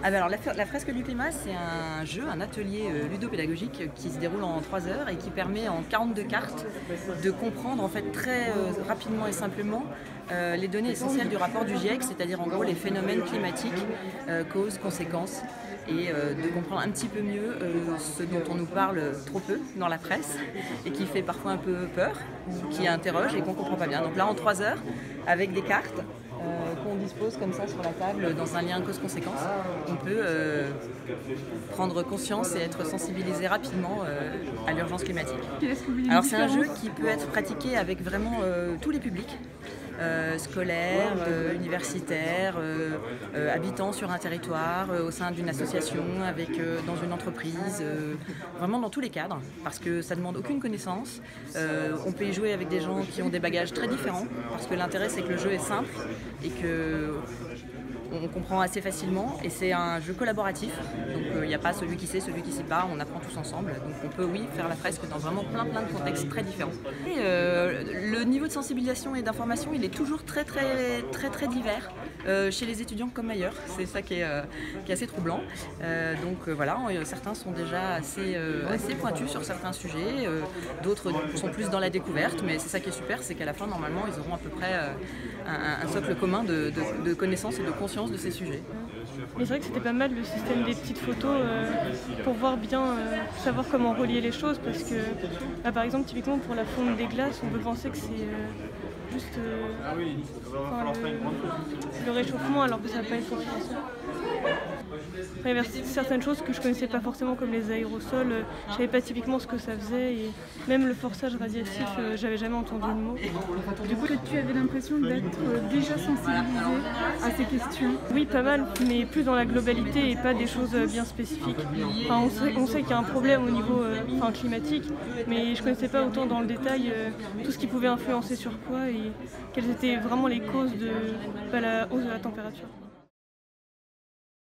Alors la fresque du climat, c'est un jeu, un atelier ludopédagogique qui se déroule en 3 heures et qui permet en 42 cartes de comprendre en fait très rapidement et simplement les données essentielles du rapport du GIEC, c'est-à-dire en gros les phénomènes climatiques, causes, conséquences, et de comprendre un petit peu mieux ce dont on nous parle trop peu dans la presse et qui fait parfois un peu peur, qui interroge et qu'on ne comprend pas bien. Donc là en 3 heures, avec des cartes, qu'on dispose comme ça sur la table dans un lien cause-conséquence, on peut prendre conscience et être sensibilisé rapidement à l'urgence climatique. Alors c'est un jeu qui peut être pratiqué avec vraiment tous les publics, scolaires, universitaires, habitants sur un territoire, au sein d'une association, dans une entreprise, vraiment dans tous les cadres, parce que ça ne demande aucune connaissance. On peut y jouer avec des gens qui ont des bagages très différents, parce que l'intérêt c'est que le jeu est simple et on comprend assez facilement, et c'est un jeu collaboratif, donc il n'y a pas celui qui sait, celui qui sait pas, on apprend tous ensemble, donc on peut faire la fresque dans vraiment plein de contextes très différents. Et le niveau de sensibilisation et d'information, il est toujours très divers, chez les étudiants comme ailleurs, c'est ça qui est assez troublant. Voilà, certains sont déjà assez pointus sur certains sujets, d'autres sont plus dans la découverte, mais c'est ça qui est super, c'est qu'à la fin normalement ils auront à peu près un socle commun de connaissances et de conscience de ces sujets. Mais c'est vrai que c'était pas mal le système des petites photos pour voir bien, savoir comment relier les choses, parce que par exemple typiquement pour la fonte des glaces, on peut penser que c'est juste le réchauffement, alors que ça n'a pas été ça. Après, il y avait certaines choses que je connaissais pas forcément, comme les aérosols, je savais pas typiquement ce que ça faisait, et même le forçage radiatif, j'avais jamais entendu le mot. Du coup, tu avais l'impression d'être déjà sensibilisée à ces questions? Oui, pas mal, mais plus dans la globalité et pas des choses bien spécifiques. Enfin, on sait qu'il y a un problème au niveau climatique, mais je connaissais pas autant dans le détail tout ce qui pouvait influencer sur quoi et quelles étaient vraiment les causes de la hausse de la température.